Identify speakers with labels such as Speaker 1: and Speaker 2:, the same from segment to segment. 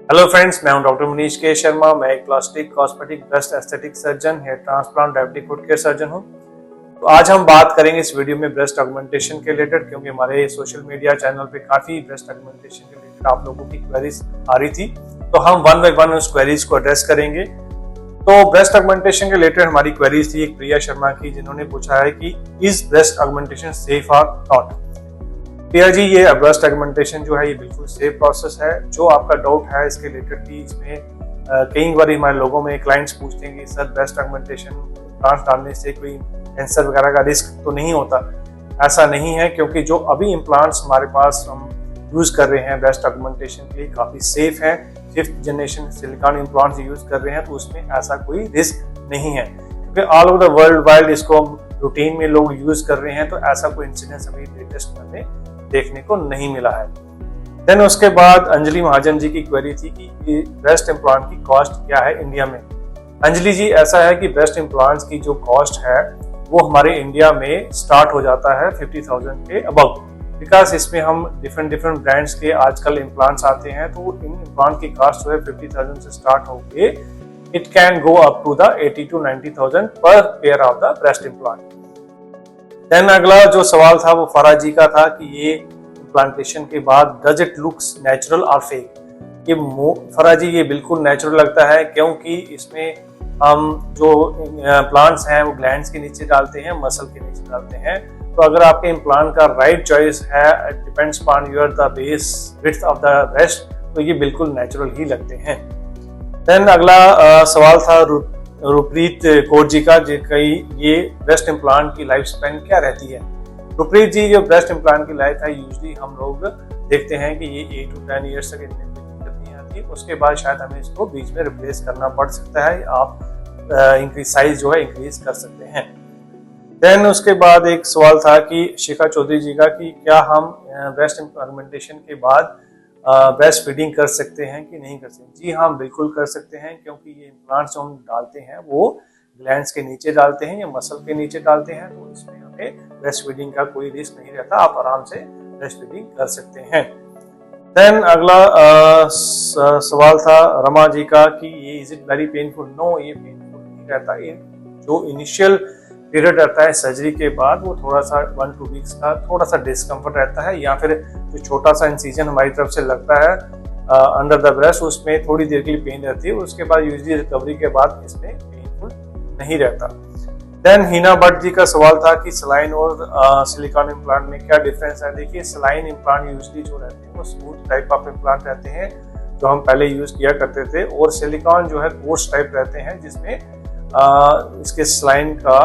Speaker 1: Hello friends, मैं हूं doctor Manish के शर्मा। मैं एक plastic cosmetic breast aesthetic surgeon, hair transplant, diabetic foot care surgeon हूं। तो आज हम बात करेंगे इस वीडियो में ब्रेस्ट ऑगमेंटेशन के रिलेटेड, क्योंकि हमारे सोशल मीडिया चैनल पे काफी ब्रेस्ट ऑगमेंटेशन के रिलेटेड आप लोगों की क्वेरीज आ रही थी। तो हम वन बाय वन उस क्वेरीज को एड्रेस करेंगे। तो ब्रेस्ट ऑगमेंटेशन के रिलेटेड हमारी क्वेरीज थी एक प्रिया शर्मा की, जिन्होंने पूछा है कि इज ब्रेस्ट ऑगमेंटेशन सेफ और नॉट। प्रिया जी, ये ब्रेस्ट ऑगमेंटेशन जो है ये बिल्कुल सेफ प्रोसेस है। जो आपका डाउट है इसके रिलेटेड भी, इसमें कई बार हमारे लोगों में क्लाइंट्स पूछते हैं कि सर ब्रेस्ट ऑगमेंटेशन इम्प्लांट डालने से कोई कैंसर वगैरह का रिस्क तो नहीं होता। ऐसा नहीं है, क्योंकि जो अभी इम्प्लांट्स हमारे पास हम यूज कर रहे हैं ब्रेस्ट ऑगमेंटेशन के लिए काफी सेफ है। 5th generation silicon implants use कर रहे हैं, तो उसमें ऐसा कोई रिस्क नहीं है, क्योंकि all over the world wide इसको रूटीन में लोग यूज कर रहे हैं। तो ऐसा कोई इंसिडेंस अभी लेटेस्ट में देखने को नहीं मिला है। देन उसके बाद अंजलि महाजन जी की क्वेरी थी कि ब्रेस्ट इम्प्लांट की कॉस्ट क्या है इंडिया में। अंजलि जी, ऐसा है कि ब्रेस्ट इम्प्लांट्स की जो कॉस्ट है वो हमारे इंडिया में स्टार्ट हो जाता है 50,000 के अबव, बिकॉज इसमें हम डिफरेंट ब्रांड्स के आजकल इम्प्लांट्स आते हैं। तो इन इम्प्लांट की कॉस्ट जो है 50,000 से स्टार्ट होके it can go up to the 80 to 90,000 per pair of the breast implant. Then अगला जो सवाल था वो फरा जी का था कि ये इम्प्लांटेशन के बाद डज इट लुक्स नेचुरल और फेक। ये फरा जी, ये बिल्कुल नेचुरल लगता है, क्योंकि इसमें हम जो प्लांट्स हैं वो ग्लैंड्स के नीचे डालते हैं, मसल के नीचे डालते हैं। तो अगर आपके इम्प्लांट का राइट चॉइस है, depends upon your the base width of the breast, तो ये बिल्कुल नेचुरल ही लगते हैं। देन अगला सवाल था रुप्रीत कौर जी का, ये ब्रेस्ट इम्प्लांट की लाइफ स्पैन क्या रहती है। रुप्रीत जी, जो ब्रेस्ट इम्प्लांट की लाइफ है यूजली हम लोग देखते हैं कि ये 8 to 10 ईयर्स तक इतनी दिक्कत नहीं आती। उसके बाद शायद हमें इसको बीच में रिप्लेस करना पड़ सकता है, आप इंक्रीज साइज जो है इंक्रीज कर सकते हैं। देन उसके बाद एक सवाल था कि शिखा चौधरी जी का कि क्या हम ब्रेस्ट ऑगमेंटेशन के बाद ब्रेस्ट फीडिंग कर सकते हैं कि नहीं कर सकते। जी हाँ, बिल्कुल कर सकते हैं, क्योंकि ये इम्प्लांट्स जो हम डालते हैं वो ग्लैंड्स के नीचे डालते हैं या मसल के नीचे डालते हैं, तो इसमें हमें ब्रेस्ट फीडिंग का कोई रिस्क नहीं रहता। आप आराम से ब्रेस्ट फीडिंग कर सकते हैं। देन अगला सवाल था रमा जी का कि ये is it very painful. No, ये पेनफुल नहीं रहता। ये जो इनिशियल पीरियड रहता है सर्जरी के बाद, वो थोड़ा सा 1 to 2 वीक्स का थोड़ा सा डिस्कम्फर्ट रहता है, या फिर जो छोटा सा इंसिजन हमारी तरफ से लगता है अंडर द ब्रेस्ट, उसमें थोड़ी देर के लिए पेन रहती है। उसके बाद यूजली रिकवरी के बाद इसमें पेनफुल नहीं रहता। देन हिना भट्ट जी का सवाल था कि सलाइन और सिलिकॉन इम्प्लांट में क्या डिफरेंस है। देखिए, सलाइन इम्प्लांट यूजली जो रहते हैं वो स्मूथ टाइप ऑफ इम्प्लांट रहते हैं, जो हम पहले यूज किया करते थे, और सिलिकॉन जो है कोर्स टाइप रहते हैं, जिसमें इसके सलाइन का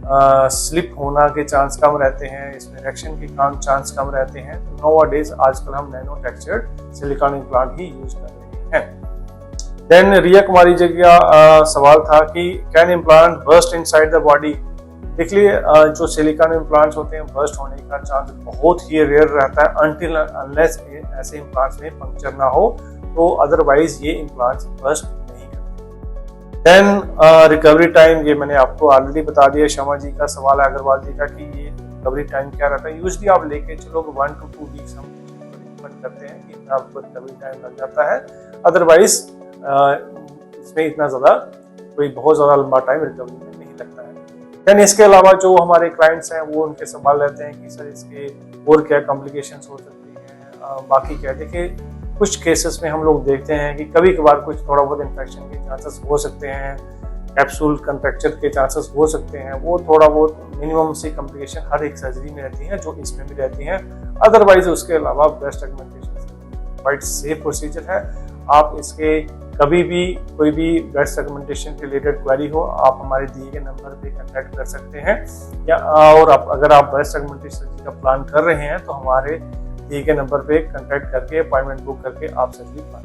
Speaker 1: स्लिप होना के चांस कम रहते हैं, इसमें रिएक्शन के चांस कम रहते हैं। नोवाडेज आजकल हम नैनो टेक्सचर्ड सिलिकॉन इम्प्लांट ही यूज कर रहे हैं। देन रिया कुमारी जी का सवाल था कि can implant burst inside the body. देखिए, जो सिलिकॉन इम्प्लांट्स होते हैं बर्स्ट होने का चांस बहुत ही रेयर रहता है, अनटिल अनलेस ऐसे इम्प्लांट्स में पंक्चर ना हो, तो अदरवाइज ये इम्प्लांट्स बर्स्ट नहीं करते। देन रिकवरी टाइम, ये मैंने आपको ऑलरेडी बता दिया। शमा जी का सवाल है अग्रवाल जी का कि ये रिकवरी टाइम क्या रहता है। यूजली आप लेके चलो 1 to 2 वीक्स हम रिकमेंड करते हैं कि इतना आपको रिकवरी टाइम लग जाता है। अदरवाइज इसमें इतना ज्यादा कोई बहुत ज्यादा लंबा टाइम रिकवरी में नहीं लगता है। देन इसके अलावा जो हमारे क्लाइंट्स हैं वो उनके सवाल रहते हैं कि सर इसके और क्या कॉम्प्लिकेशंस हो सकती हैं, बाकी क्या। देखिए, कुछ केसेस में हम लोग देखते हैं कि कभी कभार कुछ थोड़ा बहुत इन्फेक्शन के चांसेस हो सकते हैं, कैप्सूल कंट्रैक्चर के चांसेस हो सकते हैं। वो थोड़ा बहुत मिनिमम सी कॉम्प्लिकेशन हर एक सर्जरी में रहती है, जो इसमें भी रहती हैं। अदरवाइज उसके अलावा breast augmentation quite safe procedure है। आप इसके कभी भी कोई भी ब्रेस्ट ऑगमेंटेशन के रिलेटेड क्वेरी हो, आप हमारे दिए गए नंबर पे कांटेक्ट कर सकते हैं, या और अगर आप ब्रेस्ट ऑगमेंटेशन का प्लान कर रहे हैं तो हमारे दिए गए नंबर पे कांटेक्ट करके अपॉइंटमेंट बुक करके आप सर्जरी प्लान